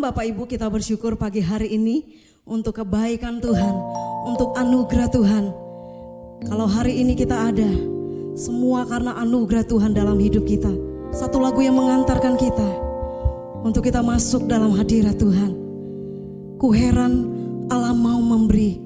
Shalom Bapak Ibu, kita bersyukur pagi hari ini untuk kebaikan Tuhan, untuk anugerah Tuhan. Kalau hari ini kita ada, semua karena anugerah Tuhan dalam hidup kita. Satu lagu yang mengantarkan kita untuk kita masuk dalam hadirat Tuhan. Ku heran Allah mau memberi.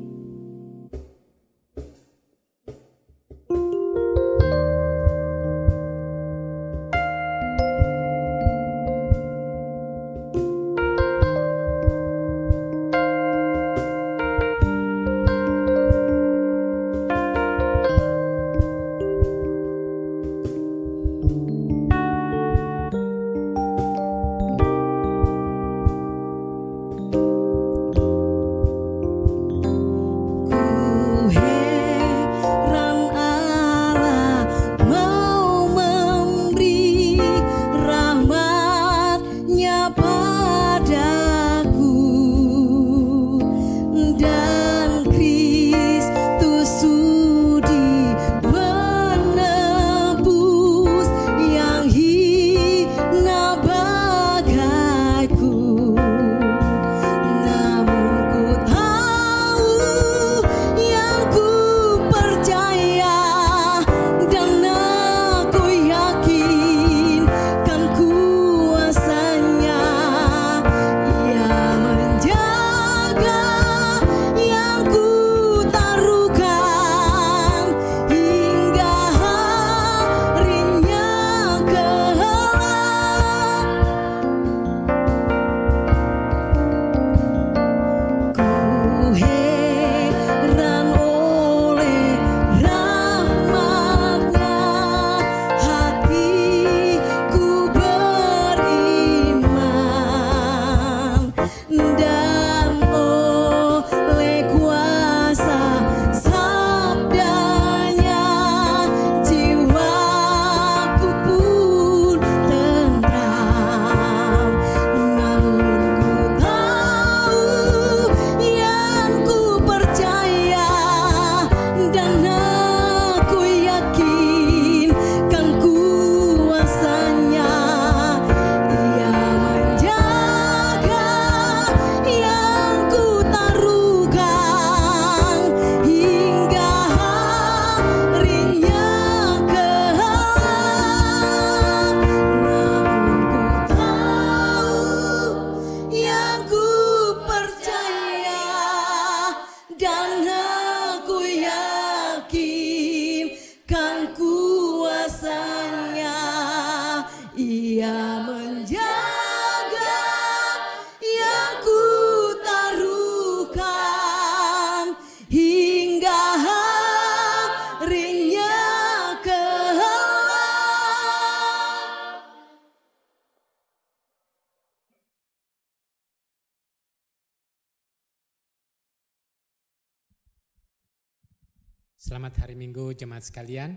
Selamat hari Minggu jemaat sekalian.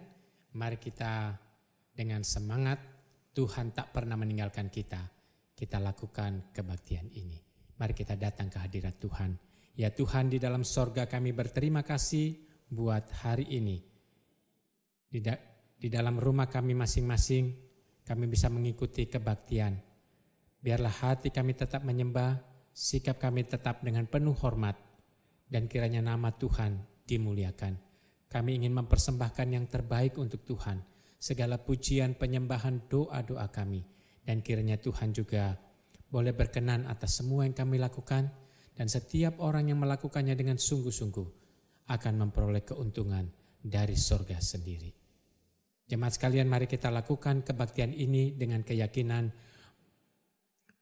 Mari kita dengan semangat Tuhan tak pernah meninggalkan kita. Kita lakukan kebaktian ini. Mari kita datang ke hadirat Tuhan. Ya Tuhan, di dalam sorga kami berterima kasih buat hari ini. Di dalam rumah kami masing-masing kami bisa mengikuti kebaktian. Biarlah hati kami tetap menyembah, sikap kami tetap dengan penuh hormat, dan kiranya nama Tuhan dimuliakan. Kami ingin mempersembahkan yang terbaik untuk Tuhan, segala pujian, penyembahan, doa-doa kami. Dan kiranya Tuhan juga boleh berkenan atas semua yang kami lakukan, dan setiap orang yang melakukannya dengan sungguh-sungguh akan memperoleh keuntungan dari sorga sendiri. Jemaat sekalian, mari kita lakukan kebaktian ini dengan keyakinan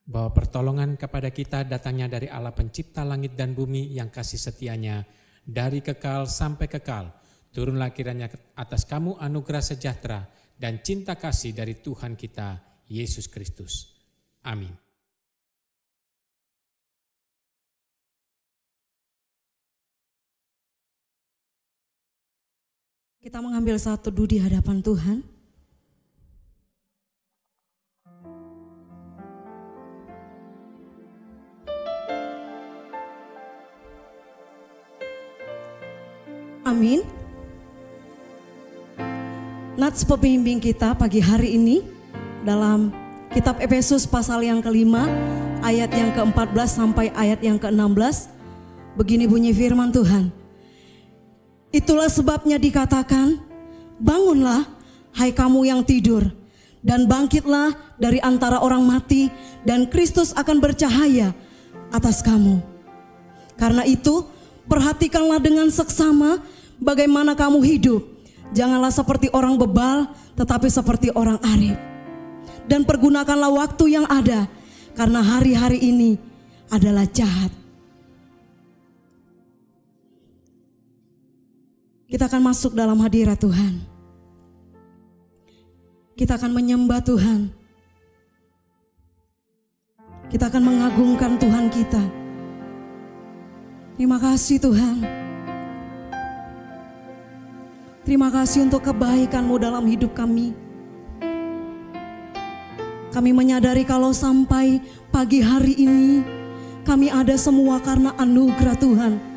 bahwa pertolongan kepada kita datangnya dari Allah pencipta langit dan bumi yang kasih setianya dari kekal sampai kekal. Turunlah kiranya atas kamu anugerah sejahtera dan cinta kasih dari Tuhan kita, Yesus Kristus. Amin. Kita mengambil satu teduh di hadapan Tuhan. Amin. Nats pembimbing kita pagi hari ini dalam kitab Efesus pasal yang kelima ayat yang ke-14 sampai ayat yang ke-16. Begini bunyi firman Tuhan. Itulah sebabnya dikatakan, bangunlah hai kamu yang tidur, dan bangkitlah dari antara orang mati, dan Kristus akan bercahaya atas kamu. Karena itu, perhatikanlah dengan seksama bagaimana kamu hidup. Janganlah seperti orang bebal, tetapi seperti orang arif. Dan pergunakanlah waktu yang ada, karena hari-hari ini adalah jahat. Kita akan masuk dalam hadirat Tuhan. Kita akan menyembah Tuhan. Kita akan mengagungkan Tuhan kita. Terima kasih Tuhan. Terima kasih untuk kebaikan-Mu dalam hidup kami. Kami menyadari kalau sampai pagi hari ini kami ada semua karena anugerah Tuhan.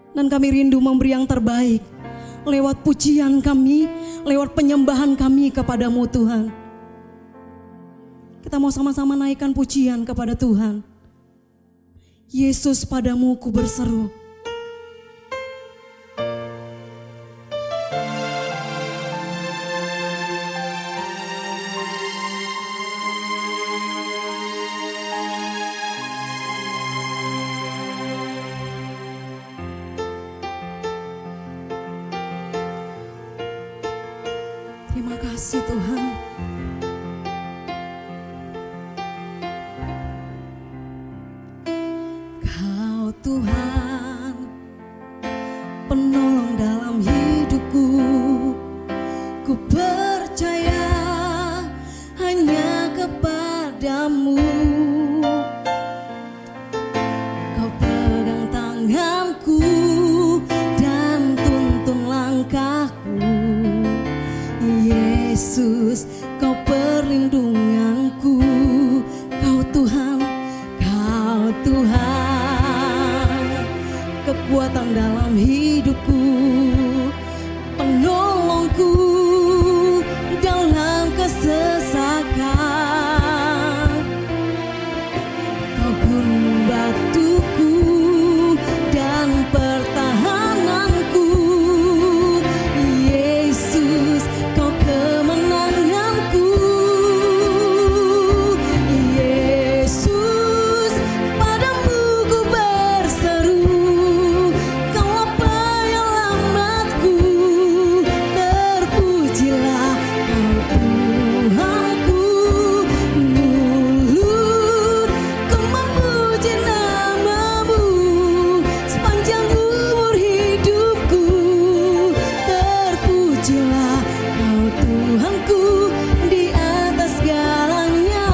Dan kami rindu memberi yang terbaik lewat pujian kami, lewat penyembahan kami kepada-Mu Tuhan. Kita mau sama-sama naikkan pujian kepada Tuhan. Yesus, padamu ku berseru. Terima kasih Tuhan. Kau Tuhan, penolong dalam hidupku. Ku percaya hanya kepadamu. Kau pegang tanganku dan tuntun langkahku. Yesus, kau perlindunganku. Kau Tuhan, kekuatan dalam hidupku, penolongku dalam kesesakan. Kau gunung batuku dan pertahananku. Yesus, kau kemenanganku. Yesus, padamu ku berseru. Kau penyelamatku, terpujilah Kau Tuhanku. Mulut ku memuji nama-Mu sepanjang umur hidupku. Terpujilah Kau Tuhanku di atas segalanya.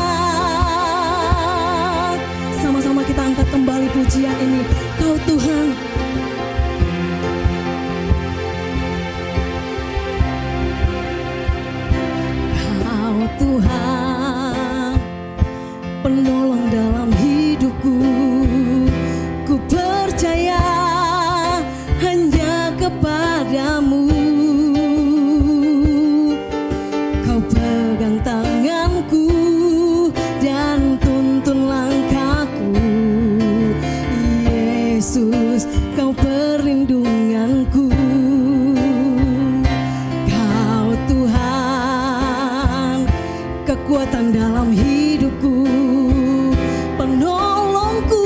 Sama-sama kita angkat kembali pujian ini. Kau Tuhan, Kau Tuhan, penolong dalam hidupku. Ku percaya hanya kepadamu. Kau pegang tanganku dan tuntun langkahku. Yesus, kau perlindunganku. Kau Tuhan, kekuatan dalam hidupku, penolongku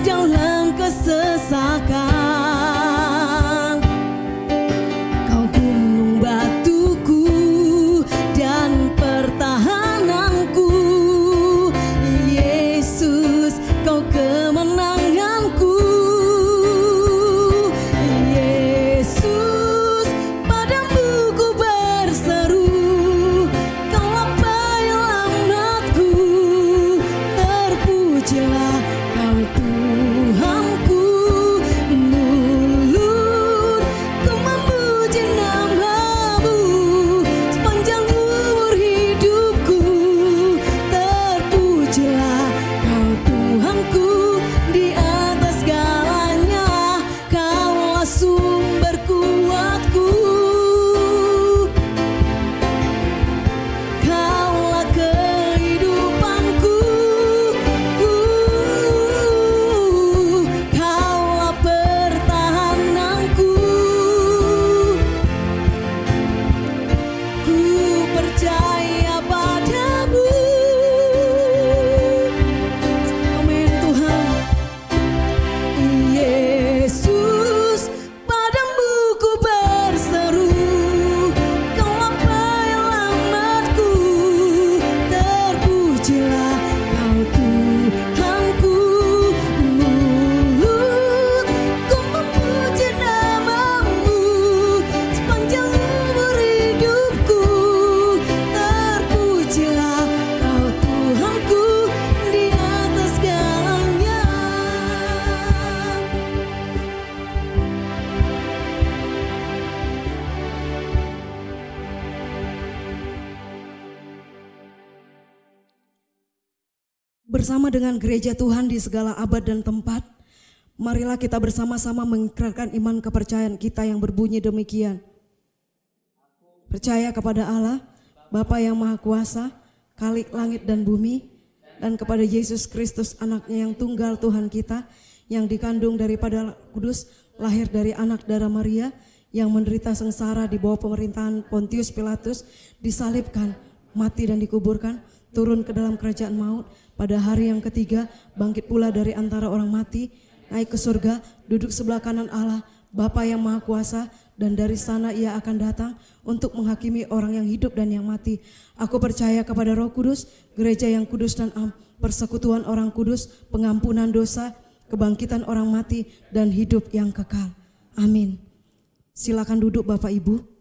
dalam kesesakan. Kau gunung batuku dan pertahananku. Yesus, kau kemenanganku. Yesus, padamu ku berseru. Kaulah penyelamatku, terpujilah Kau Tuhanku. Mulut ku memuji nama-Mu sepanjang umur hidupku. Terpujilah Kau Tuhanku di atas segalanya. Kaulah sumber kuatku. Kaulah kehidupanku. bersama dengan gereja Tuhan di segala abad dan tempat, marilah kita bersama-sama mengikrarkan iman kepercayaan kita yang berbunyi demikian. Percaya kepada Allah, Bapa yang Maha Kuasa, Khalik langit dan bumi, dan kepada Yesus Kristus anaknya yang tunggal Tuhan kita, yang dikandung daripada Kudus, lahir dari anak darah Maria, yang menderita sengsara di bawah pemerintahan Pontius Pilatus, disalibkan, mati dan dikuburkan, turun ke dalam kerajaan maut, pada hari yang ketiga bangkit pula dari antara orang mati, naik ke surga, duduk sebelah kanan Allah, Bapa yang Maha Kuasa, dan dari sana ia akan datang untuk menghakimi orang yang hidup dan yang mati. Aku percaya kepada Roh Kudus, gereja yang kudus dan am, persekutuan orang kudus, pengampunan dosa, kebangkitan orang mati, dan hidup yang kekal. Amin. Silakan duduk Bapak Ibu.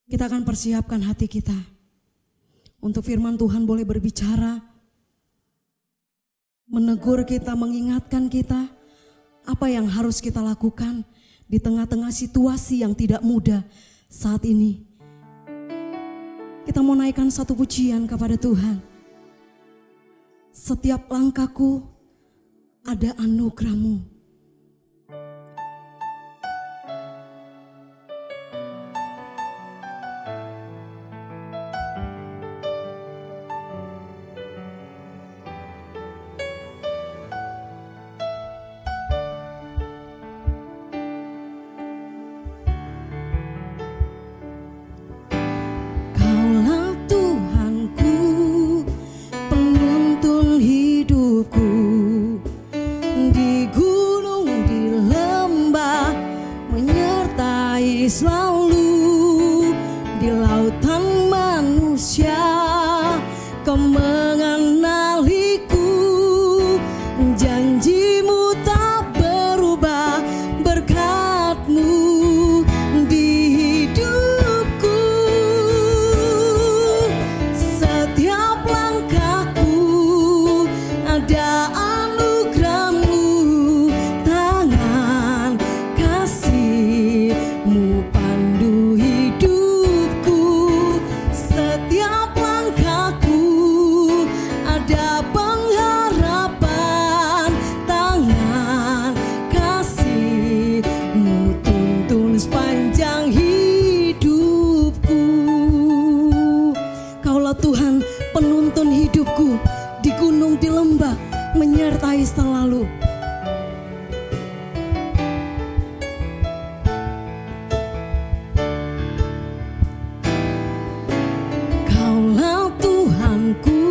Kita akan persiapkan hati kita untuk firman Tuhan boleh berbicara, menegur kita, mengingatkan kita apa yang harus kita lakukan di tengah-tengah situasi yang tidak mudah saat ini. Kita mau naikkan satu pujian kepada Tuhan. Setiap langkahku ada anugerah-Mu. Selalu di lautan manusia Kau mengenaliku, janjimu tak berubah, berkat-Mu di hidupku. Setiap langkahku ada anugerah-Mu, tangan kasih-Mu pandu hidupku. Setiap langkahku ada pengharapan, tangan kasih-Mu tuntun sepanjang hidupku. Kaulah Tuhan penuntun hidupku, di gunung di lembah menyertai selalu. Kaulah Tuhanku,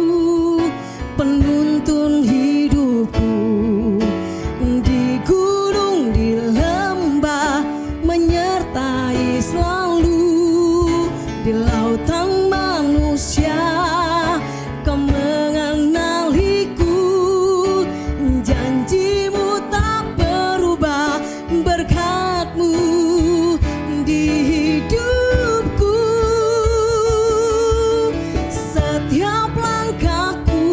penuntun hidupku, di gunung di lembah menyertai selalu. Di lautan manusia Kau mengenaliku, janji-Mu tak berubah, berkat-Mu di hidupku. Setiap langkahku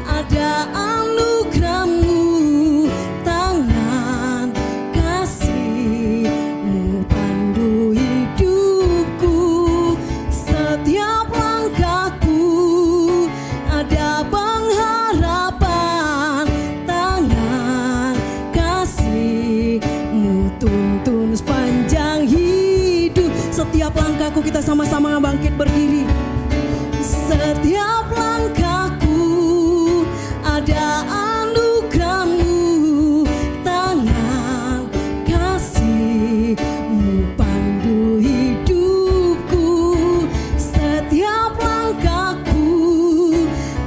ada anugerah-Mu, tangan kasih-Mu pandu hidupku. Setiap langkahku ada pengharapan, tangan kasih-Mu tuntun sepanjang hidup. Setiap langkahku, kita sama-sama bangkit berdiri. Setiap langkahku ada anugerah-Mu, tangan kasih-Mu pandu hidupku. Setiap langkahku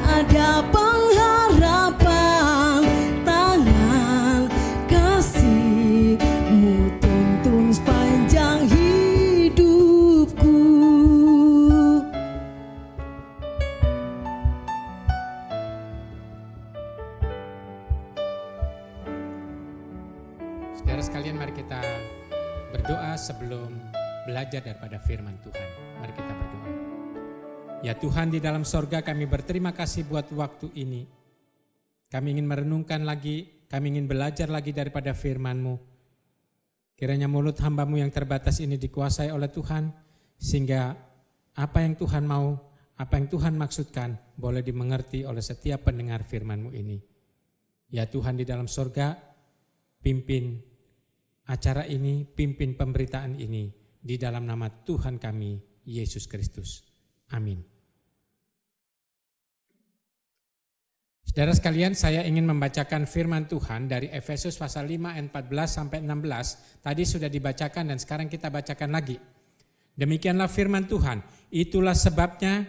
ada pengharapan, tangan kasih-Mu tuntun sepanjang hidupku. Saudara sekalian, mari kita berdoa sebelum belajar daripada firman Tuhan. Mari kita berdoa. Ya Tuhan di dalam sorga, kami berterima kasih buat waktu ini. Kami ingin merenungkan lagi, kami ingin belajar lagi daripada firman-Mu. Kiranya mulut hamba-Mu yang terbatas ini dikuasai oleh Tuhan, sehingga apa yang Tuhan mau, apa yang Tuhan maksudkan boleh dimengerti oleh setiap pendengar firman-Mu ini. Ya Tuhan di dalam sorga, pimpin acara ini, pimpin pemberitaan ini di dalam nama Tuhan kami, Yesus Kristus. Amin. Saudara sekalian, saya ingin membacakan firman Tuhan dari Efesus pasal 5 ayat 14 sampai 16. Tadi sudah dibacakan dan sekarang kita bacakan lagi. Demikianlah firman Tuhan. Itulah sebabnya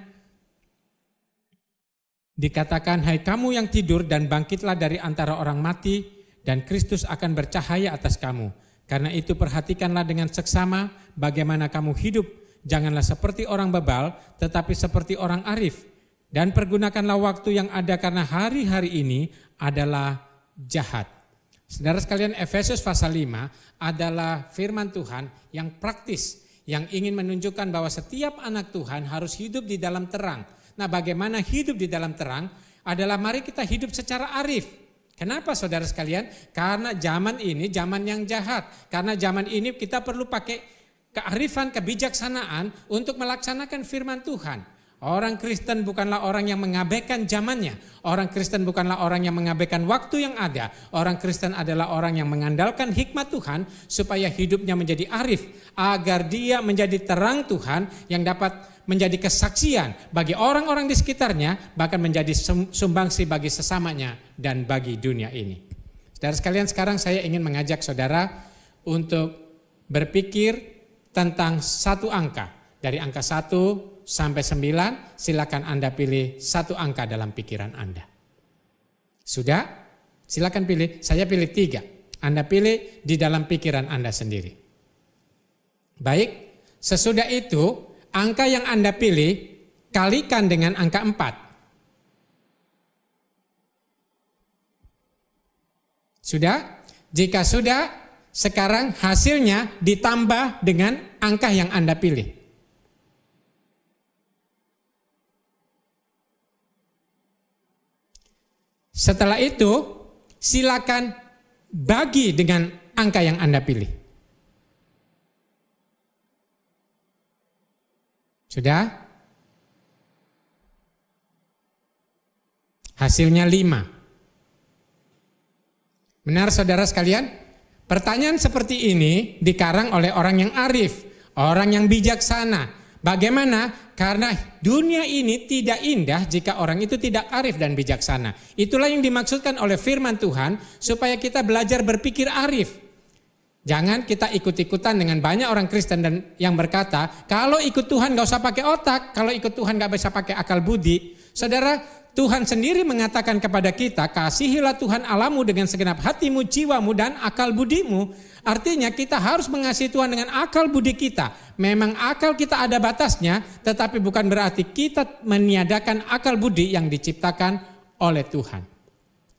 dikatakan, hai kamu yang tidur dan bangkitlah dari antara orang mati, dan Kristus akan bercahaya atas kamu. Karena itu perhatikanlah dengan seksama bagaimana kamu hidup. Janganlah seperti orang bebal, tetapi seperti orang arif. Dan pergunakanlah waktu yang ada, karena hari-hari ini adalah jahat. Saudara sekalian, Efesus pasal 5 adalah firman Tuhan yang praktis, yang ingin menunjukkan bahwa setiap anak Tuhan harus hidup di dalam terang. Nah, bagaimana hidup di dalam terang adalah mari kita hidup secara arif. Kenapa saudara sekalian? Karena zaman ini zaman yang jahat. Karena zaman ini kita perlu pakai kearifan, kebijaksanaan untuk melaksanakan firman Tuhan. Orang Kristen bukanlah orang yang mengabaikan zamannya. Orang Kristen bukanlah orang yang mengabaikan waktu yang ada. Orang Kristen adalah orang yang mengandalkan hikmat Tuhan supaya hidupnya menjadi arif, agar dia menjadi terang Tuhan yang dapat menjadi kesaksian bagi orang-orang di sekitarnya, bahkan menjadi sumbangsi bagi sesamanya dan bagi dunia ini. Saudara sekalian, sekarang saya ingin mengajak saudara untuk berpikir tentang satu angka. Dari angka 1 sampai 9, silakan Anda pilih satu angka dalam pikiran Anda. Sudah? Silakan pilih. Saya pilih 3. Anda pilih di dalam pikiran Anda sendiri. Baik, sesudah itu angka yang Anda pilih kalikan dengan angka 4. Sudah? Jika sudah, sekarang hasilnya ditambah dengan angka yang Anda pilih. Setelah itu, silakan bagi dengan angka yang Anda pilih. Sudah? Hasilnya 5. Benar saudara sekalian? Pertanyaan seperti ini dikarang oleh orang yang arif, orang yang bijaksana. Bagaimana? Karena dunia ini tidak indah jika orang itu tidak arif dan bijaksana. Itulah yang dimaksudkan oleh firman Tuhan, supaya kita belajar berpikir arif. Jangan kita ikut-ikutan dengan banyak orang Kristen dan yang berkata, kalau ikut Tuhan gak usah pakai otak, kalau ikut Tuhan gak bisa pakai akal budi. Saudara, Tuhan sendiri mengatakan kepada kita, kasihilah Tuhan Allahmu dengan segenap hatimu, jiwamu, dan akal budimu. Artinya kita harus mengasihi Tuhan dengan akal budi kita. Memang akal kita ada batasnya, tetapi bukan berarti kita meniadakan akal budi yang diciptakan oleh Tuhan.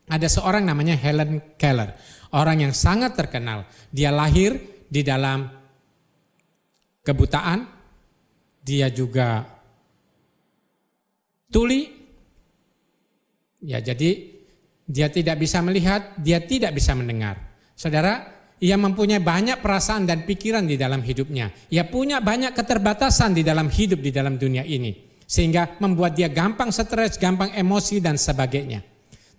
Ada seorang namanya Helen Keller, orang yang sangat terkenal. Dia lahir di dalam kebutaan, dia juga tuli. Ya, jadi dia tidak bisa melihat, dia tidak bisa mendengar. Saudara, ia mempunyai banyak perasaan dan pikiran di dalam hidupnya. Ia punya banyak keterbatasan di dalam hidup di dalam dunia ini. Sehingga membuat dia gampang stres, gampang emosi dan sebagainya.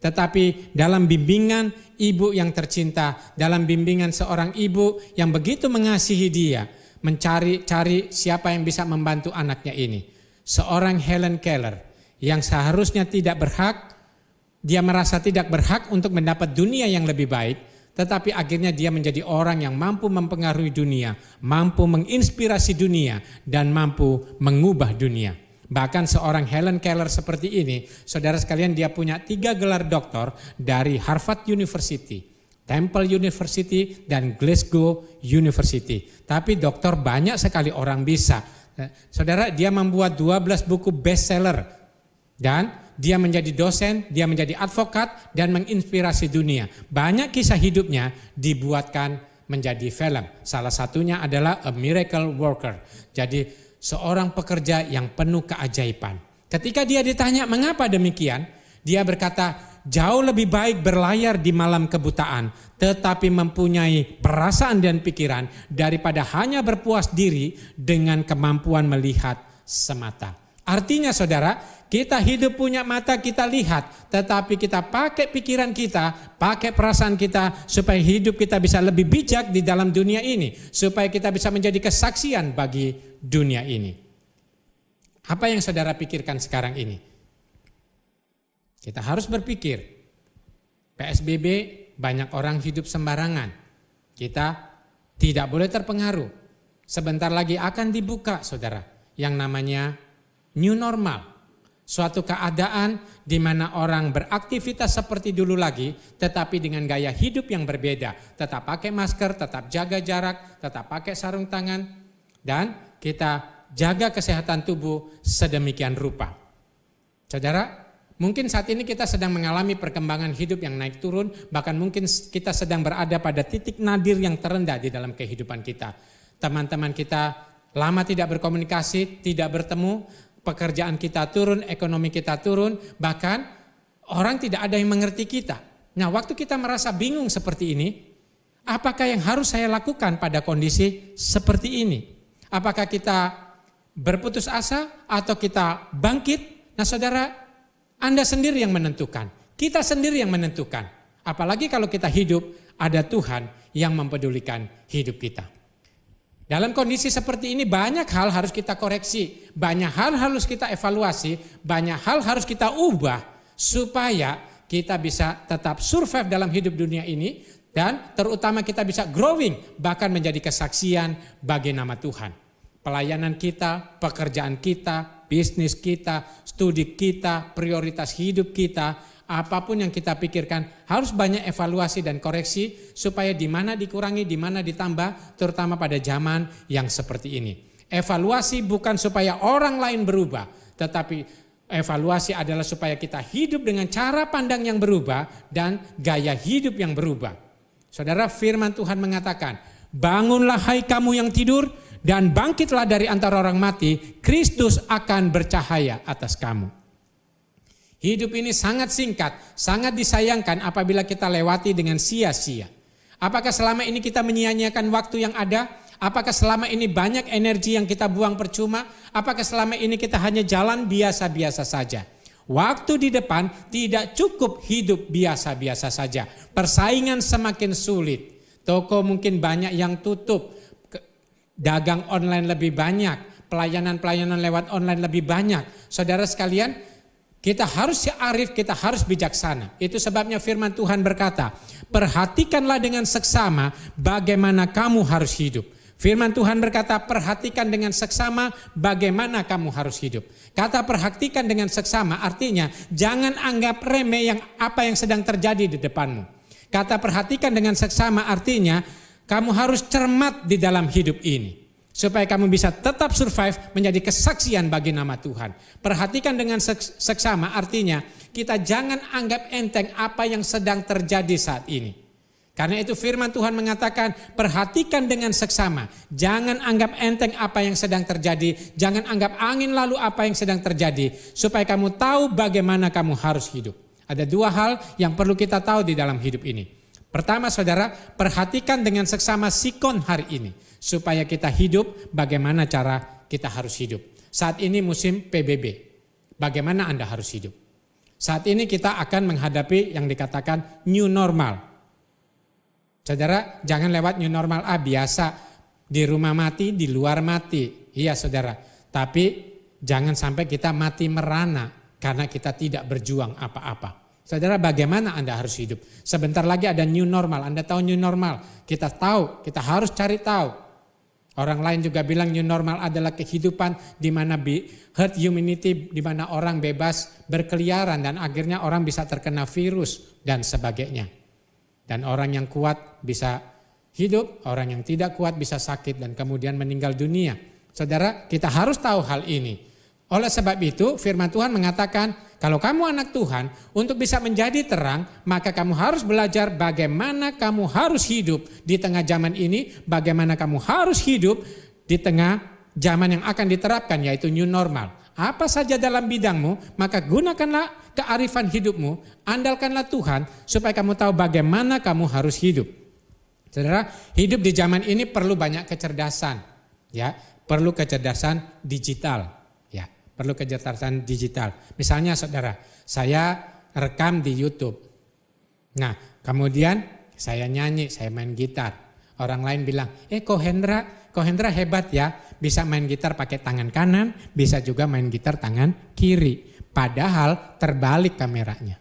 Tetapi dalam bimbingan ibu yang tercinta, dalam bimbingan seorang ibu yang begitu mengasihi dia, mencari siapa yang bisa membantu anaknya ini. Seorang Helen Keller yang seharusnya tidak berhak, dia merasa tidak berhak untuk mendapat dunia yang lebih baik, tetapi akhirnya dia menjadi orang yang mampu mempengaruhi dunia, mampu menginspirasi dunia, dan mampu mengubah dunia. Bahkan seorang Helen Keller seperti ini, saudara sekalian, dia punya 3 gelar doktor dari Harvard University, Temple University, dan Glasgow University. Tapi doktor banyak sekali orang bisa. Saudara, dia membuat 12 buku bestseller, dan dia menjadi dosen, dia menjadi advokat dan menginspirasi dunia. Banyak kisah hidupnya dibuatkan menjadi film. Salah satunya adalah A Miracle Worker. Jadi seorang pekerja yang penuh keajaiban. Ketika dia ditanya mengapa demikian, dia berkata, jauh lebih baik berlayar di malam kebutaan, tetapi mempunyai perasaan dan pikiran daripada hanya berpuas diri dengan kemampuan melihat semata. Artinya saudara, kita hidup punya mata kita lihat, tetapi kita pakai pikiran kita, pakai perasaan kita supaya hidup kita bisa lebih bijak di dalam dunia ini, supaya kita bisa menjadi kesaksian bagi dunia ini. Apa yang saudara pikirkan sekarang ini? Kita harus berpikir, PSBB banyak orang hidup sembarangan. Kita tidak boleh terpengaruh. Sebentar lagi akan dibuka saudara, yang namanya new normal. Suatu keadaan di mana orang beraktivitas seperti dulu lagi, tetapi dengan gaya hidup yang berbeda. Tetap pakai masker, tetap jaga jarak, tetap pakai sarung tangan, dan kita jaga kesehatan tubuh sedemikian rupa. Saudara, mungkin saat ini kita sedang mengalami perkembangan hidup yang naik turun, bahkan mungkin kita sedang berada pada titik nadir yang terendah di dalam kehidupan kita. Teman-teman kita lama tidak berkomunikasi, tidak bertemu, pekerjaan kita turun, ekonomi kita turun, bahkan orang tidak ada yang mengerti kita. Nah, waktu kita merasa bingung seperti ini, apakah yang harus saya lakukan pada kondisi seperti ini? Apakah kita berputus asa atau kita bangkit? Nah saudara, Anda sendiri yang menentukan, kita sendiri yang menentukan. Apalagi kalau kita hidup, ada Tuhan yang mempedulikan hidup kita. Dalam kondisi seperti ini banyak hal harus kita koreksi, banyak hal harus kita evaluasi, banyak hal harus kita ubah supaya kita bisa tetap survive dalam hidup dunia ini dan terutama kita bisa growing, bahkan menjadi kesaksian bagi nama Tuhan. Pelayanan kita, pekerjaan kita, bisnis kita, studi kita, prioritas hidup kita, apapun yang kita pikirkan harus banyak evaluasi dan koreksi supaya di mana dikurangi, di mana ditambah, terutama pada zaman yang seperti ini. Evaluasi bukan supaya orang lain berubah, tetapi evaluasi adalah supaya kita hidup dengan cara pandang yang berubah dan gaya hidup yang berubah. Saudara, firman Tuhan mengatakan, bangunlah hai kamu yang tidur dan bangkitlah dari antara orang mati, Kristus akan bercahaya atas kamu. Hidup ini sangat singkat, sangat disayangkan apabila kita lewati dengan sia-sia. Apakah selama ini kita menyia-nyiakan waktu yang ada? Apakah selama ini banyak energi yang kita buang percuma? Apakah selama ini kita hanya jalan biasa-biasa saja? Waktu di depan tidak cukup hidup biasa-biasa saja. Persaingan semakin sulit. Toko mungkin banyak yang tutup. Dagang online lebih banyak. Pelayanan-pelayanan lewat online lebih banyak. Saudara sekalian, kita harus arif, kita harus bijaksana. Itu sebabnya firman Tuhan berkata, perhatikanlah dengan seksama bagaimana kamu harus hidup. Firman Tuhan berkata, perhatikan dengan seksama bagaimana kamu harus hidup. Kata perhatikan dengan seksama artinya jangan anggap remeh apa yang sedang terjadi di depanmu. Kata perhatikan dengan seksama artinya kamu harus cermat di dalam hidup ini. Supaya kamu bisa tetap survive menjadi kesaksian bagi nama Tuhan. Perhatikan dengan seksama artinya kita jangan anggap enteng apa yang sedang terjadi saat ini. Karena itu firman Tuhan mengatakan perhatikan dengan seksama. Jangan anggap enteng apa yang sedang terjadi. Jangan anggap angin lalu apa yang sedang terjadi. Supaya kamu tahu bagaimana kamu harus hidup. Ada dua hal yang perlu kita tahu di dalam hidup ini. Pertama saudara, perhatikan dengan seksama sikon hari ini. Supaya kita hidup bagaimana cara kita harus hidup. Saat ini musim PBB. Bagaimana Anda harus hidup? Saat ini kita akan menghadapi yang dikatakan new normal. Saudara, jangan lewat new normal biasa. Di rumah mati, di luar mati. Iya saudara. Tapi jangan sampai kita mati merana karena kita tidak berjuang apa-apa. Saudara, bagaimana Anda harus hidup? Sebentar lagi ada new normal. Anda tahu new normal? Kita tahu, kita harus cari tahu. Orang lain juga bilang new normal adalah kehidupan di mana herd immunity, di mana orang bebas berkeliaran dan akhirnya orang bisa terkena virus dan sebagainya. Dan orang yang kuat bisa hidup, orang yang tidak kuat bisa sakit dan kemudian meninggal dunia. Saudara, kita harus tahu hal ini. Oleh sebab itu firman Tuhan mengatakan kalau kamu anak Tuhan untuk bisa menjadi terang maka kamu harus belajar bagaimana kamu harus hidup di tengah zaman ini, bagaimana kamu harus hidup di tengah zaman yang akan diterapkan yaitu new normal. Apa saja dalam bidangmu maka gunakanlah kearifan hidupmu, andalkanlah Tuhan supaya kamu tahu bagaimana kamu harus hidup. Saudara, hidup di zaman ini perlu banyak kecerdasan, ya, perlu kecerdasan digital. Perlu kecerdasan digital. Misalnya saudara, saya rekam di YouTube. Nah, kemudian saya nyanyi, saya main gitar. Orang lain bilang, Ko Hendra hebat ya, bisa main gitar pakai tangan kanan, bisa juga main gitar tangan kiri. Padahal terbalik kameranya.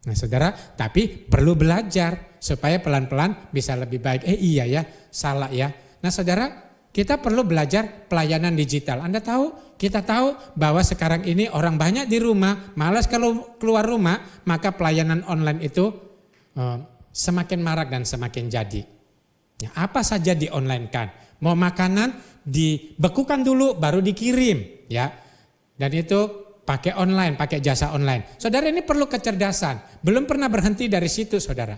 Nah saudara, tapi perlu belajar supaya pelan-pelan bisa lebih baik. Iya ya, salah ya. Nah saudara, kita perlu belajar pelayanan digital. Anda tahu, kita tahu bahwa sekarang ini orang banyak di rumah, malas kalau keluar rumah, maka pelayanan online itu semakin marak dan semakin jadi. Ya, apa saja di online kan. Mau makanan dibekukan dulu baru dikirim ya. Dan itu pakai online, pakai jasa online. Saudara, ini perlu kecerdasan. Belum pernah berhenti dari situ saudara.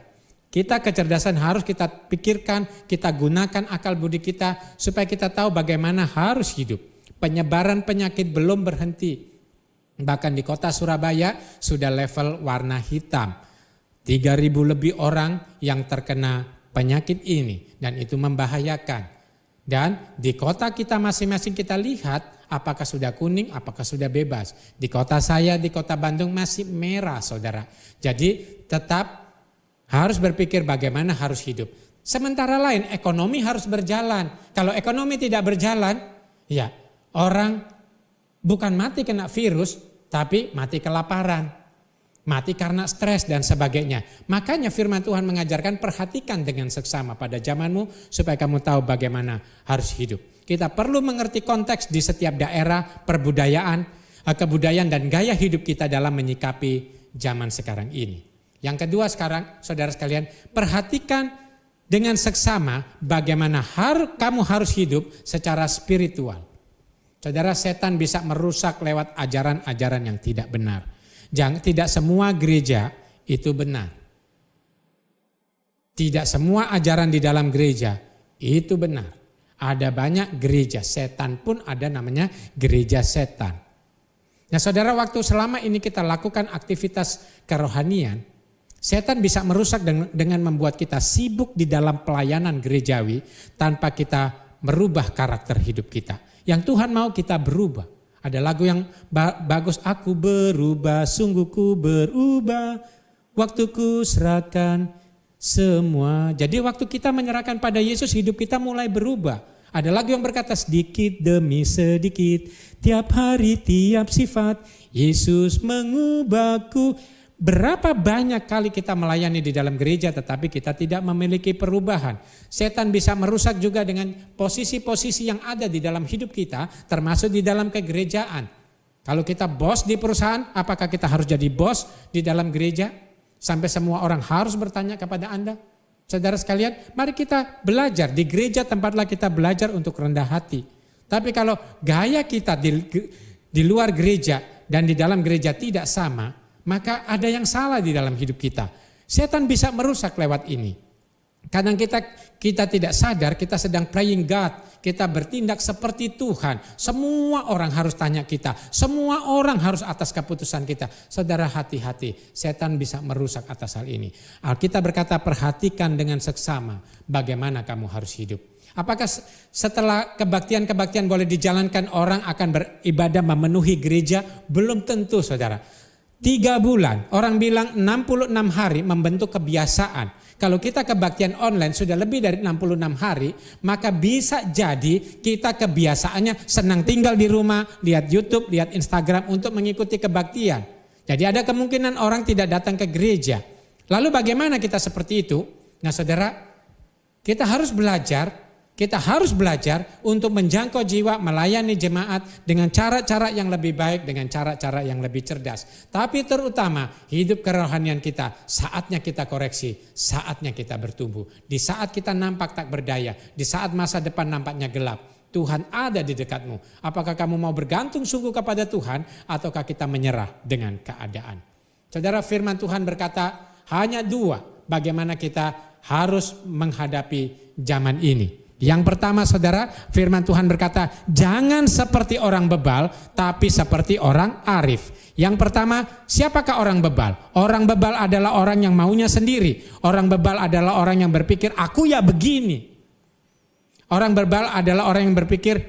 Kita kecerdasan harus kita pikirkan, kita gunakan akal budi kita supaya kita tahu bagaimana harus hidup. Penyebaran penyakit belum berhenti. Bahkan di kota Surabaya sudah level warna hitam. 3.000 lebih orang yang terkena penyakit ini dan itu membahayakan. Dan di kota kita masing-masing kita lihat apakah sudah kuning, apakah sudah bebas. Di kota saya, di kota Bandung masih merah saudara. Jadi tetap harus berpikir bagaimana harus hidup. Sementara lain ekonomi harus berjalan. Kalau ekonomi tidak berjalan, ya orang bukan mati kena virus, tapi mati kelaparan. Mati karena stres dan sebagainya. Makanya firman Tuhan mengajarkan perhatikan dengan seksama pada zamanmu supaya kamu tahu bagaimana harus hidup. Kita perlu mengerti konteks di setiap daerah, perbudayaan, kebudayaan dan gaya hidup kita dalam menyikapi zaman sekarang ini. Yang kedua sekarang, saudara sekalian, perhatikan dengan seksama bagaimana kamu harus hidup secara spiritual. Saudara, setan bisa merusak lewat ajaran-ajaran yang tidak benar. Tidak semua gereja itu benar. Tidak semua ajaran di dalam gereja itu benar. Ada banyak gereja setan pun ada namanya gereja setan. Nah saudara, waktu selama ini kita lakukan aktivitas kerohanian, setan bisa merusak dengan membuat kita sibuk di dalam pelayanan gerejawi tanpa kita merubah karakter hidup kita. Yang Tuhan mau kita berubah. Ada lagu yang bagus, aku berubah, sungguhku berubah, waktuku serahkan semua. Jadi waktu kita menyerahkan pada Yesus, hidup kita mulai berubah. Ada lagu yang berkata sedikit demi sedikit, tiap hari tiap sifat, Yesus mengubahku. Berapa banyak kali kita melayani di dalam gereja tetapi kita tidak memiliki perubahan. Setan bisa merusak juga dengan posisi-posisi yang ada di dalam hidup kita, termasuk di dalam kegerejaan. Kalau kita bos di perusahaan, apakah kita harus jadi bos di dalam gereja? Sampai semua orang harus bertanya kepada Anda. Saudara sekalian, mari kita belajar. Di gereja tempatlah kita belajar untuk rendah hati. Tapi kalau gaya kita di luar gereja dan di dalam gereja tidak sama, maka ada yang salah di dalam hidup kita. Setan bisa merusak lewat ini. Kadang kita tidak sadar kita sedang playing God. Kita bertindak seperti Tuhan. Semua orang harus tanya kita. Semua orang harus atas keputusan kita. Saudara, hati-hati. Setan bisa merusak atas hal ini. Alkitab berkata perhatikan dengan seksama bagaimana kamu harus hidup. Apakah setelah kebaktian-kebaktian boleh dijalankan orang akan beribadah memenuhi gereja? Belum tentu saudara. 3 bulan, orang bilang 66 hari membentuk kebiasaan. Kalau kita kebaktian online sudah lebih dari 66 hari, maka bisa jadi kita kebiasaannya senang tinggal di rumah, lihat YouTube, lihat Instagram untuk mengikuti kebaktian. Jadi ada kemungkinan orang tidak datang ke gereja. Lalu bagaimana kita seperti itu? Nah saudara, kita harus belajar untuk menjangkau jiwa, melayani jemaat dengan cara-cara yang lebih baik, dengan cara-cara yang lebih cerdas. Tapi terutama hidup kerohanian kita, saatnya kita koreksi, saatnya kita bertumbuh. Di saat kita nampak tak berdaya, di saat masa depan nampaknya gelap, Tuhan ada di dekatmu. Apakah kamu mau bergantung sungguh kepada Tuhan ataukah kita menyerah dengan keadaan? Saudara, firman Tuhan berkata hanya 2 bagaimana kita harus menghadapi zaman ini. Yang pertama saudara, firman Tuhan berkata jangan seperti orang bebal tapi seperti orang arif. Yang pertama, siapakah orang bebal? Orang bebal adalah orang yang maunya sendiri. Orang bebal adalah orang yang berpikir aku ya begini. Orang bebal adalah orang yang berpikir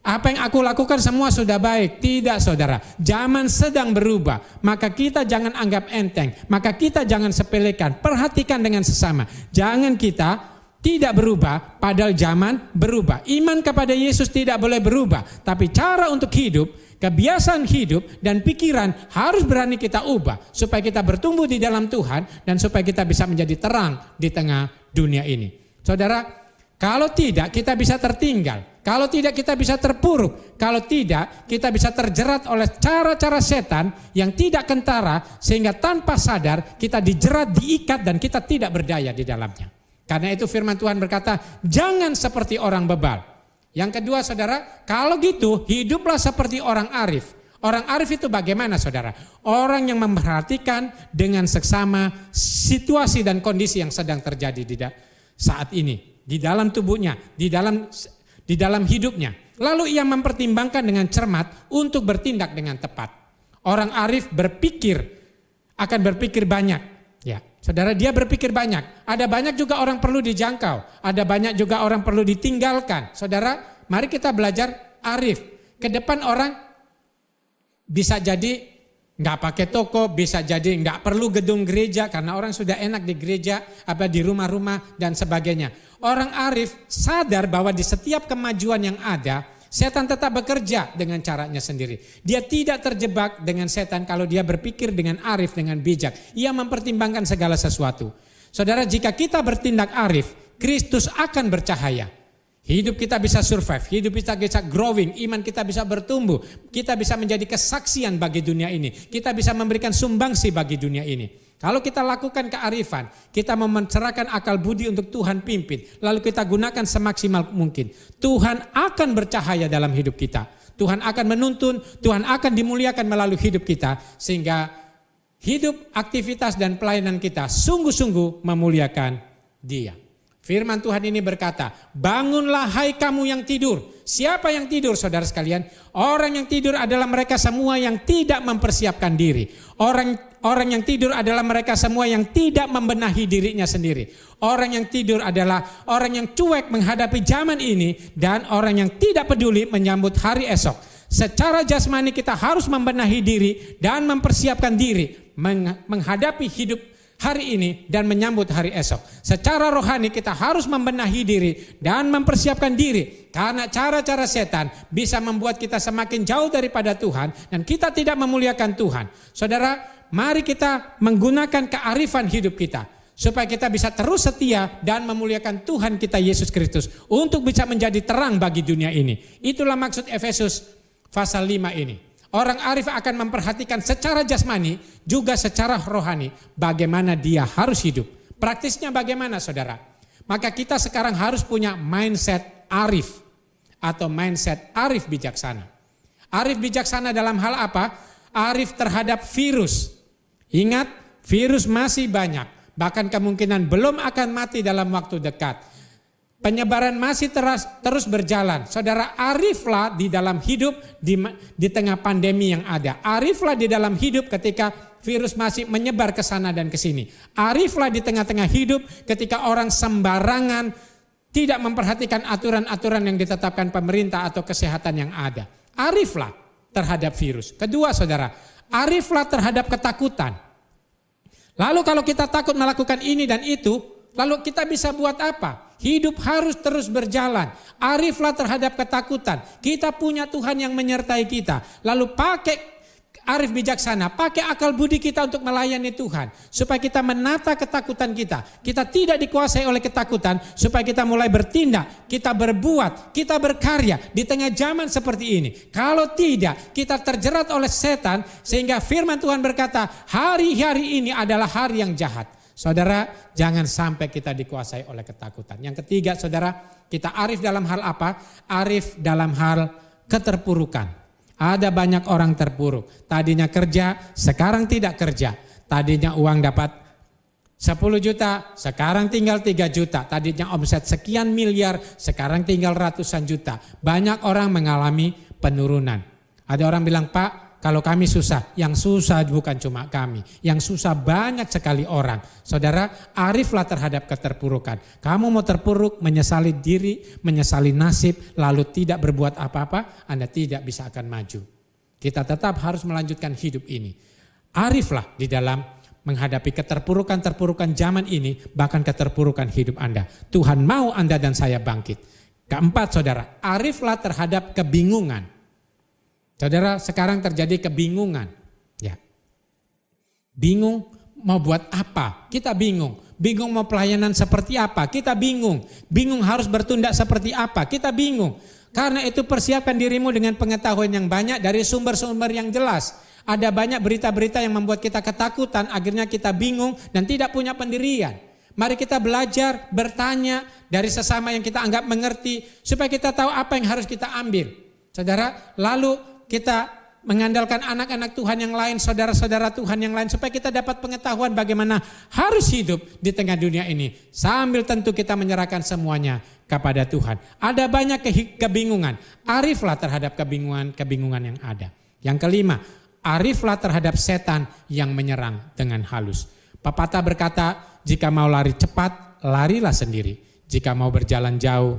Apa yang aku lakukan semua sudah baik. Tidak, saudara. Zaman sedang berubah. Maka kita jangan anggap enteng. Maka kita jangan sepelekan. Perhatikan dengan sesama. Jangan kita tidak berubah padahal zaman berubah. Iman kepada Yesus tidak boleh berubah. Tapi cara untuk hidup, kebiasaan hidup dan pikiran harus berani kita ubah. Supaya kita bertumbuh di dalam Tuhan. Dan supaya kita bisa menjadi terang di tengah dunia ini. Saudara, kalau tidak kita bisa tertinggal. Kalau tidak kita bisa terpuruk. Kalau tidak kita bisa terjerat oleh cara-cara setan yang tidak kentara. Sehingga tanpa sadar kita dijerat, diikat dan kita tidak berdaya di dalamnya. Karena itu firman Tuhan berkata, jangan seperti orang bebal. Yang kedua saudara, kalau gitu hiduplah seperti orang arif. Orang arif itu bagaimana saudara? Orang yang memperhatikan dengan seksama situasi dan kondisi yang sedang terjadi saat ini. Di dalam tubuhnya, di dalam hidupnya. Lalu ia mempertimbangkan dengan cermat untuk bertindak dengan tepat. Orang arif akan berpikir banyak. Ya, saudara, dia berpikir banyak. Ada banyak juga orang perlu dijangkau. Ada banyak juga orang perlu ditinggalkan. Saudara, mari kita belajar arif. Ke depan orang bisa jadi nggak pakai toko, bisa jadi nggak perlu gedung gereja karena orang sudah enak di gereja, di rumah-rumah dan sebagainya. Orang arif sadar bahwa di setiap kemajuan yang ada, setan tetap bekerja dengan caranya sendiri. Dia tidak terjebak dengan setan kalau dia berpikir dengan arif, dengan bijak. Ia mempertimbangkan segala sesuatu. Saudara, jika kita bertindak arif, Kristus akan bercahaya. Hidup kita bisa survive, hidup kita bisa growing, iman kita bisa bertumbuh. Kita bisa menjadi kesaksian bagi dunia ini. Kita bisa memberikan sumbangsi bagi dunia ini. Kalau kita lakukan kearifan, kita memencerahkan akal budi untuk Tuhan pimpin. Lalu kita gunakan semaksimal mungkin. Tuhan akan bercahaya dalam hidup kita. Tuhan akan menuntun, Tuhan akan dimuliakan melalui hidup kita. Sehingga hidup, aktivitas dan pelayanan kita sungguh-sungguh memuliakan Dia. Firman Tuhan ini berkata, bangunlah hai kamu yang tidur. Siapa yang tidur saudara sekalian? Orang yang tidur adalah mereka semua yang tidak mempersiapkan diri. Orang yang tidur adalah mereka semua yang tidak membenahi dirinya sendiri. Orang yang tidur adalah orang yang cuek menghadapi zaman ini dan orang yang tidak peduli menyambut hari esok. Secara jasmani kita harus membenahi diri dan mempersiapkan diri menghadapi hidup hari ini dan menyambut hari esok. Secara rohani kita harus membenahi diri dan mempersiapkan diri. Karena cara-cara setan bisa membuat kita semakin jauh daripada Tuhan dan kita tidak memuliakan Tuhan. Saudara, mari kita menggunakan kearifan hidup kita supaya kita bisa terus setia dan memuliakan Tuhan kita Yesus Kristus untuk bisa menjadi terang bagi dunia ini. Itulah maksud Efesus pasal 5 ini. Orang arif akan memperhatikan secara jasmani juga secara rohani bagaimana dia harus hidup. Praktisnya bagaimana saudara? Maka kita sekarang harus punya mindset arif atau mindset arif bijaksana. Arif bijaksana dalam hal apa? Arif terhadap virus. Ingat, virus masih banyak. Bahkan kemungkinan belum akan mati dalam waktu dekat. Penyebaran masih terus berjalan. Saudara, ariflah di dalam hidup di tengah pandemi yang ada. Ariflah di dalam hidup ketika virus masih menyebar ke sana dan ke sini. Ariflah di tengah-tengah hidup ketika orang sembarangan tidak memperhatikan aturan-aturan yang ditetapkan pemerintah atau kesehatan yang ada. Ariflah terhadap virus. Kedua saudara, ariflah terhadap ketakutan. Lalu kalau kita takut melakukan ini dan itu, lalu kita bisa buat apa? Hidup harus terus berjalan. Ariflah terhadap ketakutan. Kita punya Tuhan yang menyertai kita. Lalu pakai arif bijaksana, pakai akal budi kita untuk melayani Tuhan. Supaya kita menata ketakutan kita. Kita tidak dikuasai oleh ketakutan. Supaya kita mulai bertindak, kita berbuat, kita berkarya di tengah zaman seperti ini. Kalau tidak, kita terjerat oleh setan. Sehingga firman Tuhan berkata, hari-hari ini adalah hari yang jahat. Saudara, jangan sampai kita dikuasai oleh ketakutan. Yang ketiga, saudara, kita arif dalam hal apa? Arif dalam hal keterpurukan. Ada banyak orang terpuruk. Tadinya kerja, sekarang tidak kerja. Tadinya uang dapat 10 juta, sekarang tinggal 3 juta. Tadinya omset sekian miliar, sekarang tinggal ratusan juta. Banyak orang mengalami penurunan. Ada orang bilang, Pak, Kalau kami susah, yang susah bukan cuma kami, yang susah banyak sekali orang. Saudara, ariflah terhadap keterpurukan. Kamu mau terpuruk, menyesali diri, menyesali nasib, lalu tidak berbuat apa-apa, Anda tidak bisa akan maju. Kita tetap harus melanjutkan hidup ini. Ariflah di dalam menghadapi keterpurukan-terpurukan zaman ini, bahkan keterpurukan hidup Anda. Tuhan mau Anda dan saya bangkit. Keempat, saudara, ariflah terhadap kebingungan. Saudara, sekarang terjadi kebingungan. Ya. Bingung mau buat apa? Kita bingung. Bingung mau pelayanan seperti apa? Kita bingung. Bingung harus bertindak seperti apa? Kita bingung. Karena itu persiapkan dirimu dengan pengetahuan yang banyak dari sumber-sumber yang jelas. Ada banyak berita-berita yang membuat kita ketakutan, akhirnya kita bingung dan tidak punya pendirian. Mari kita belajar, bertanya dari sesama yang kita anggap mengerti, supaya kita tahu apa yang harus kita ambil. Saudara, lalu kita mengandalkan anak-anak Tuhan yang lain, saudara-saudara Tuhan yang lain, supaya kita dapat pengetahuan bagaimana harus hidup di tengah dunia ini. Sambil tentu kita menyerahkan semuanya kepada Tuhan. Ada banyak kebingungan. Ariflah terhadap kebingungan yang ada. Yang kelima, ariflah terhadap setan yang menyerang dengan halus. Pepatah berkata, jika mau lari cepat, larilah sendiri. Jika mau berjalan jauh,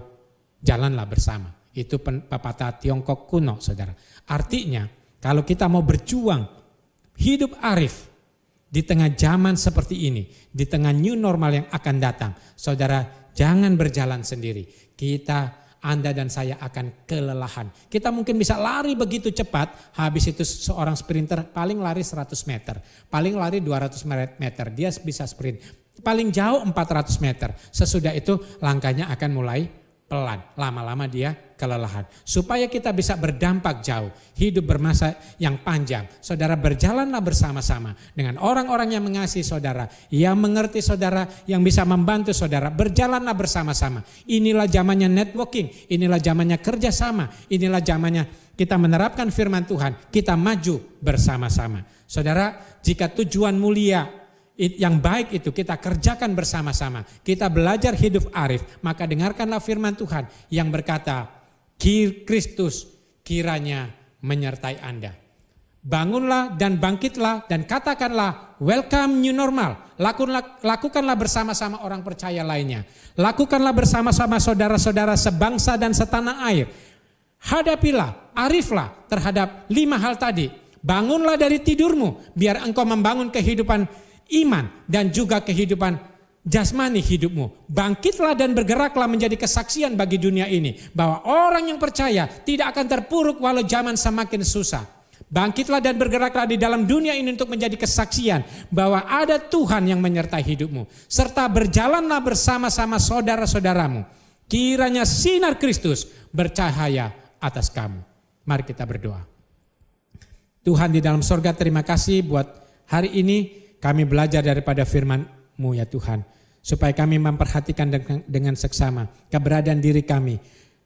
jalanlah bersama. Itu pepatah Tiongkok kuno, saudara. Artinya, kalau kita mau berjuang, hidup arif di tengah zaman seperti ini, di tengah new normal yang akan datang, saudara, jangan berjalan sendiri. Anda dan saya akan kelelahan. Kita mungkin bisa lari begitu cepat, habis itu seorang sprinter paling lari 100 meter, paling lari 200 meter, dia bisa sprint. Paling jauh 400 meter, sesudah itu langkahnya akan mulai pelan, lama-lama dia kelelahan. Supaya kita bisa berdampak jauh, hidup bermasa yang panjang, saudara, berjalanlah bersama-sama dengan orang-orang yang mengasihi saudara, yang mengerti saudara, yang bisa membantu saudara. Berjalanlah bersama-sama. Inilah zamannya networking, inilah zamannya kerjasama, inilah zamannya kita menerapkan firman Tuhan, kita maju bersama-sama. Saudara, jika tujuan mulia yang baik itu kita kerjakan bersama-sama, kita belajar hidup arif, maka dengarkanlah firman Tuhan yang berkata, Kristus kiranya menyertai Anda. Bangunlah dan bangkitlah dan katakanlah welcome new normal. Lakukanlah bersama-sama orang percaya lainnya. Lakukanlah bersama-sama saudara-saudara sebangsa dan setanah air. Hadapilah, ariflah terhadap 5 hal tadi. Bangunlah dari tidurmu biar engkau membangun kehidupan iman dan juga kehidupan jasmani hidupmu. Bangkitlah dan bergeraklah menjadi kesaksian bagi dunia ini bahwa orang yang percaya tidak akan terpuruk walau zaman semakin susah. Bangkitlah dan bergeraklah di dalam dunia ini untuk menjadi kesaksian bahwa ada Tuhan yang menyertai hidupmu, serta berjalanlah bersama-sama saudara-saudaramu. Kiranya sinar Kristus bercahaya atas kamu. Mari kita berdoa. Tuhan di dalam sorga, terima kasih buat hari ini. Kami belajar daripada firman-Mu ya Tuhan. Supaya kami memperhatikan dengan seksama keberadaan diri kami,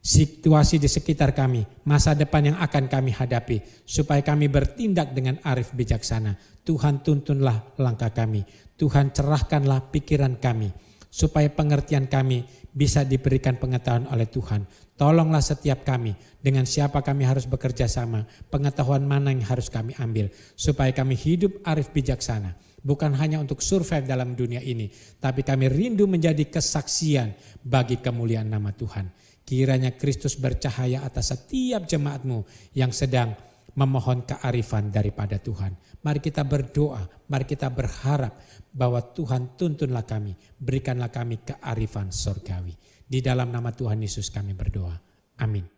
situasi di sekitar kami, masa depan yang akan kami hadapi. Supaya kami bertindak dengan arif bijaksana. Tuhan tuntunlah langkah kami. Tuhan cerahkanlah pikiran kami. Supaya pengertian kami bisa diberikan pengetahuan oleh Tuhan. Tolonglah setiap kami dengan siapa kami harus bekerja sama. Pengetahuan mana yang harus kami ambil. Supaya kami hidup arif bijaksana. Bukan hanya untuk survive dalam dunia ini, tapi kami rindu menjadi kesaksian bagi kemuliaan nama Tuhan. Kiranya Kristus bercahaya atas setiap jemaat-Mu yang sedang memohon kearifan daripada Tuhan. Mari kita berdoa, mari kita berharap bahwa Tuhan tuntunlah kami, berikanlah kami kearifan surgawi. Di dalam nama Tuhan Yesus kami berdoa. Amin.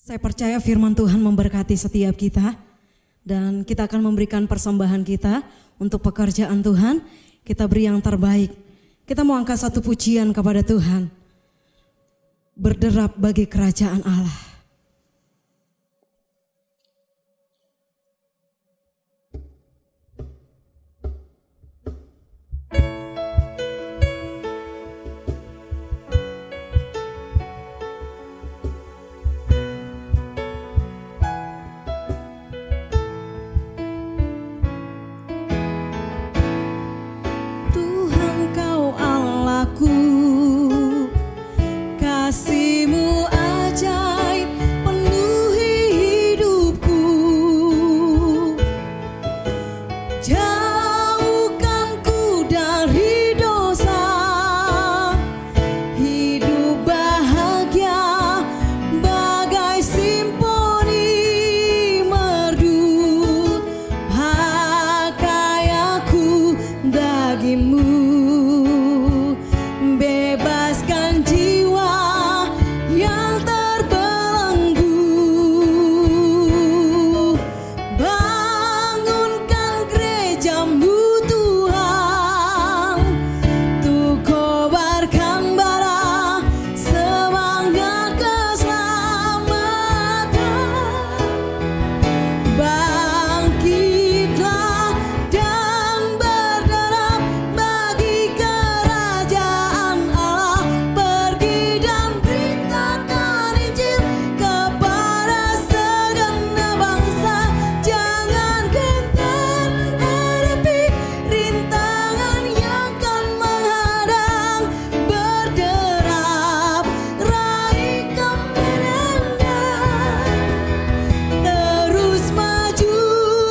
Saya percaya firman Tuhan memberkati setiap kita dan kita akan memberikan persembahan kita untuk pekerjaan Tuhan. Kita beri yang terbaik. Kita mau angkat satu pujian kepada Tuhan. Berderap bagi kerajaan Allah. hidupku. Kasih-Mu ajaib penuhi hidupku. Jauhkan ku dari dosa, hidup bahagia bagai simfoni merdu. Pakai aku bagimu, bebaskan jiwa yang terbelenggu. Bangunkan gereja-Mu Tuhan, untuk kobarkan bara semangat keselamatan. Bangkitlah dan berderap bagi kerajaan Allah. Pergi dan beritakan Injil kepada segenap bangsa. Jangan gentar hadapi rintangan yang akan menghadang. Berderap raih kemenangan. Terus maju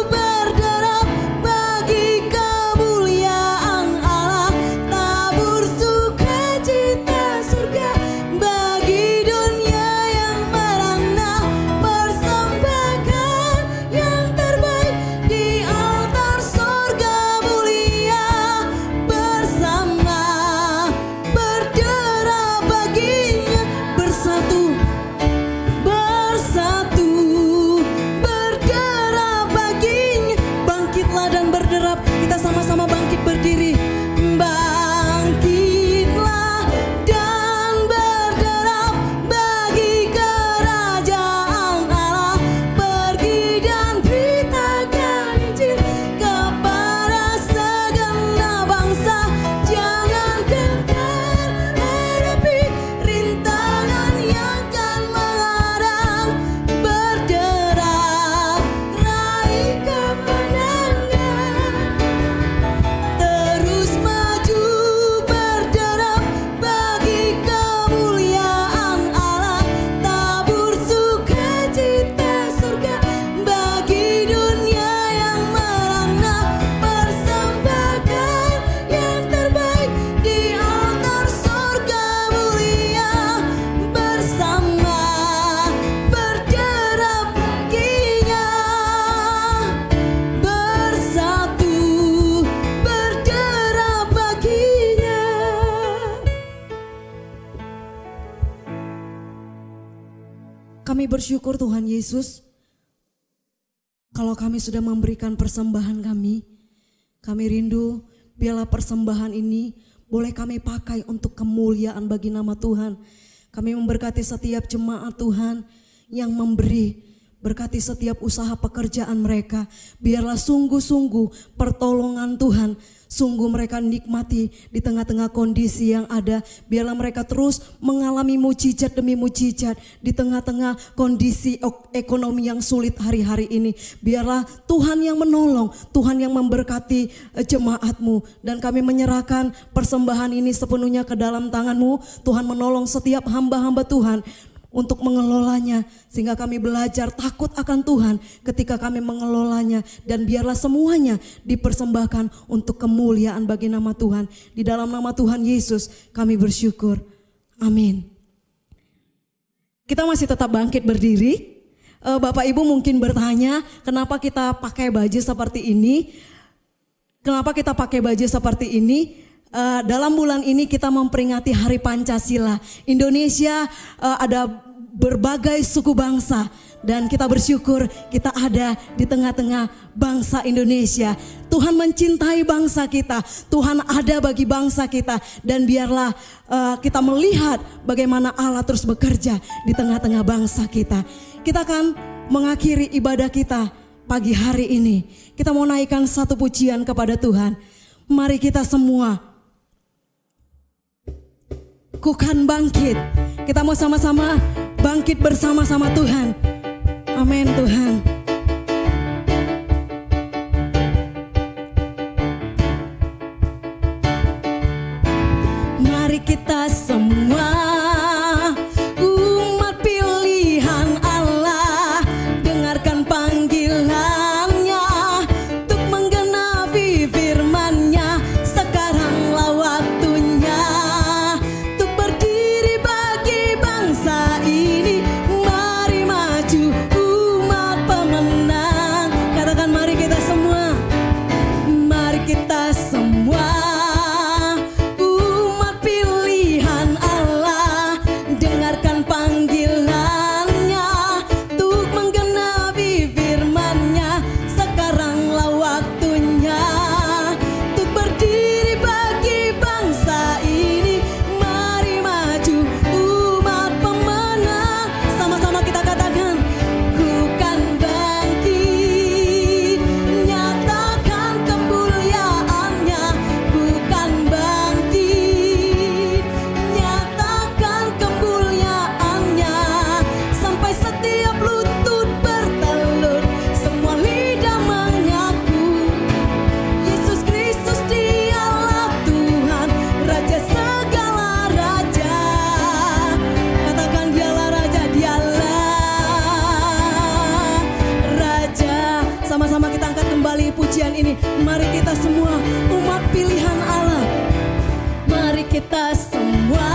berderap bagi kemuliaan Allah. Tabur sukacita surga bagi dunia yang merana. Persembahkan yang terbaik di altar sorga mulia. Bersama berderap baginya, bersatu berderap baginya. Bangkitlah dan berderap, kita sama-sama bangkit berdiri. Bangkitlah dan berderap bagi kerajaan Allah. Pergi dan beritakan Injil kepada segenap bangsa. Jangan gentar hadapi rintangan yang akan menghadang. Berderap raih kemenangan. Terus maju berderap bagi kemuliaan Allah. Tabur sukacita surga bagi dunia yang merana. Persembahkan yang terbaik di altar sorga mulia. Bersama berderap baginya, bersatu berderap baginya. Kami bersyukur Tuhan Yesus, kalau kami sudah memberikan persembahan kami rindu biarlah persembahan ini boleh kami pakai untuk kemuliaan bagi nama Tuhan. Kami memberkati setiap jemaat Tuhan yang memberi, berkati setiap usaha pekerjaan mereka. Biarlah sungguh-sungguh pertolongan Tuhan, sungguh mereka nikmati di tengah-tengah kondisi yang ada. Biarlah mereka terus mengalami mujizat demi mujizat di tengah-tengah kondisi ekonomi yang sulit hari-hari ini. Biarlah Tuhan yang menolong, Tuhan yang memberkati jemaat-Mu. Dan kami menyerahkan persembahan ini sepenuhnya ke dalam tangan-Mu. Tuhan menolong setiap hamba-hamba Tuhan untuk mengelolanya, sehingga kami belajar takut akan Tuhan ketika kami mengelolanya. Dan biarlah semuanya dipersembahkan untuk kemuliaan bagi nama Tuhan. Di dalam nama Tuhan Yesus kami bersyukur. Amin. Kita masih tetap bangkit berdiri. Bapak Ibu mungkin bertanya, kenapa kita pakai baju seperti ini? Kenapa kita pakai baju seperti ini? Dalam bulan ini kita memperingati Hari Pancasila. Indonesia ada berbagai suku bangsa dan kita bersyukur kita ada di tengah-tengah bangsa Indonesia. Tuhan mencintai bangsa kita, Tuhan ada bagi bangsa kita, dan biarlah kita melihat bagaimana Allah terus bekerja di tengah-tengah bangsa kita. Kita akan mengakhiri ibadah kita pagi hari ini. Kita mau naikkan satu pujian kepada Tuhan. Mari kita semua ku kan bangkit. Kita mau sama-sama bangkit bersama-sama Tuhan. Amin Tuhan. Mari kita semua umat pilihan Allah, dengarkan panggilannya untuk menggenapi firman-Nya. Sekaranglah waktunya untuk berdiri bagi bangsa ini. Mari maju umat pemenang. Katakan mari kita semua, mari kita semua umat pilihan Allah, dengarkan panggilannya untuk menggenapi firman-Nya. Sekaranglah waktunya untuk berdiri bagi bangsa ini. Mari maju umat pemenang. Sama-sama kita katakan, ku kan bangkit, nyatakan kemuliaan-Nya. Ku kan bangkit, nyatakan kemuliaan-Nya, sampai setiap lutut bertelut, semua lidah mengaku Yesus Kristus Dialah Tuhan, Raja segala raja. Katakan Dialah Raja, Dialah Raja. Sama-sama kita angkat kembali pujian ini. Mari kita semua umat pilihan Allah, mari kita semua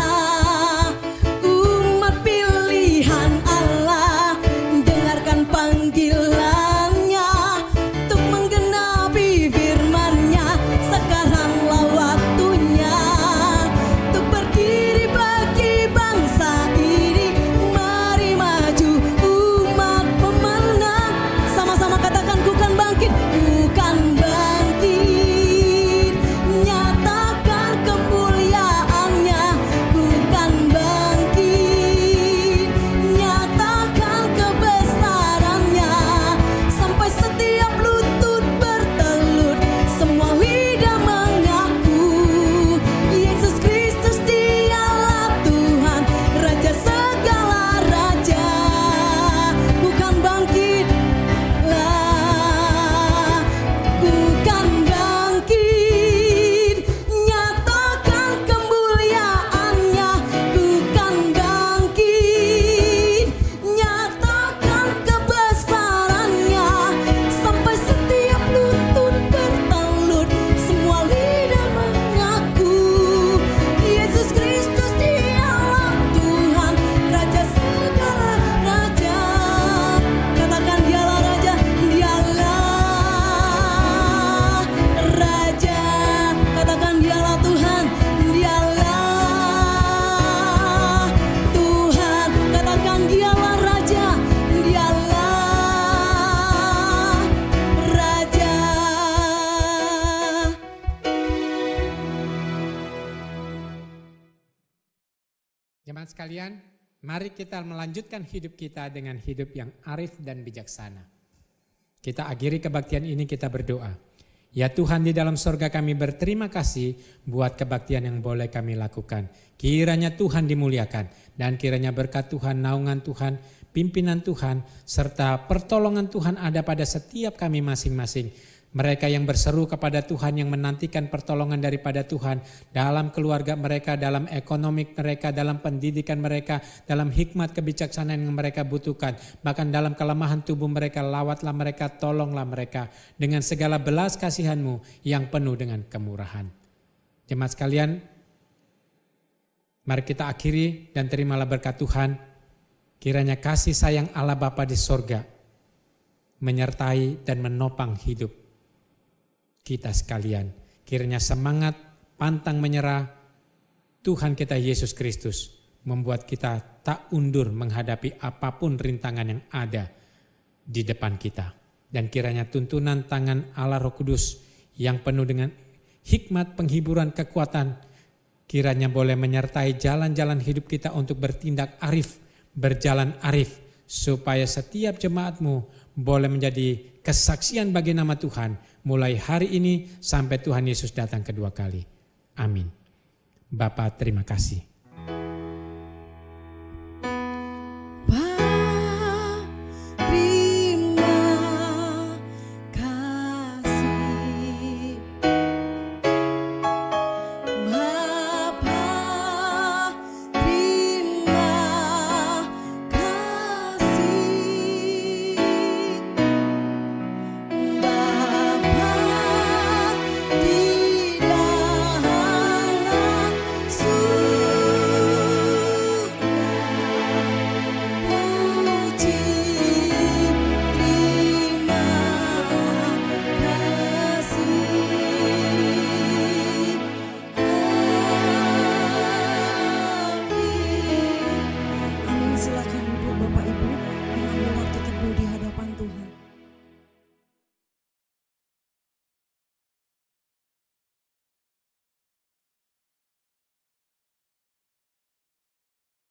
umat pilihan Allah, dengarkan panggilannya untuk menggenapi firman-Nya. Sekaranglah waktunya untuk berdiri bagi bangsa ini. Mari maju umat pemenang. Sama-sama katakan, ku kan bangkit, ku kan bangkit, nyatakan kemuliaan-Nya. Ku kan bangkit, nyatakan kebesaran-Nya, sampai setiap lutut bertelut, semua lidah mengaku Yesus Kristus Dialah Tuhan, Raja segala raja. Ku kan bangkit lah, ku kan bangkit, nyatakan kemuliaan-Nya. Ku kan bangkit, nyatakan kebesaran-Nya, sampai setiap lutut bertelut, semua lidah mengaku Yesus Kristus Dialah Tuhan, Raja segala raja. Katakan Dialah Raja, Dialah Raja. Katakan Dialah Tuhan, Dialah Tuhan. Katakan Dialah Raja, Dialah Raja. Jemaat sekalian, mari kita melanjutkan hidup kita dengan hidup yang arif dan bijaksana. Kita akhiri kebaktian ini, kita berdoa. Ya Tuhan di dalam sorga, kami berterima kasih buat kebaktian yang boleh kami lakukan. Kiranya Tuhan dimuliakan dan kiranya berkat Tuhan, naungan Tuhan, pimpinan Tuhan, serta pertolongan Tuhan ada pada setiap kami masing-masing. Mereka yang berseru kepada Tuhan, yang menantikan pertolongan daripada Tuhan dalam keluarga mereka, dalam ekonomi mereka, dalam pendidikan mereka, dalam hikmat kebijaksanaan yang mereka butuhkan. Bahkan dalam kelemahan tubuh mereka, lawatlah mereka, tolonglah mereka dengan segala belas kasihan-Mu yang penuh dengan kemurahan. Jemaat sekalian, mari kita akhiri dan terimalah berkat Tuhan. Kiranya kasih sayang Allah Bapa di sorga menyertai dan menopang hidup kita sekalian. Kiranya semangat, pantang menyerah Tuhan kita Yesus Kristus membuat kita tak undur menghadapi apapun rintangan yang ada di depan kita. Dan kiranya tuntunan tangan Allah Roh Kudus yang penuh dengan hikmat, penghiburan, kekuatan, kiranya boleh menyertai jalan-jalan hidup kita untuk bertindak arif, berjalan arif, supaya setiap jemaat-Mu boleh menjadi kesaksian bagi nama Tuhan mulai hari ini sampai Tuhan Yesus datang kedua kali. Amin. Bapa, terima kasih. Terima kasih Bapa.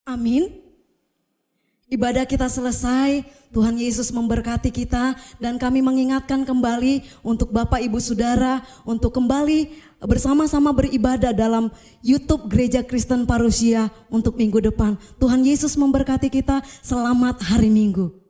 Amin. Ibadah kita selesai, Tuhan Yesus memberkati kita dan kami mengingatkan kembali untuk Bapak Ibu Saudara untuk kembali bersama-sama beribadah dalam YouTube Gereja Kristen Parousia untuk minggu depan. Tuhan Yesus memberkati kita, selamat hari Minggu.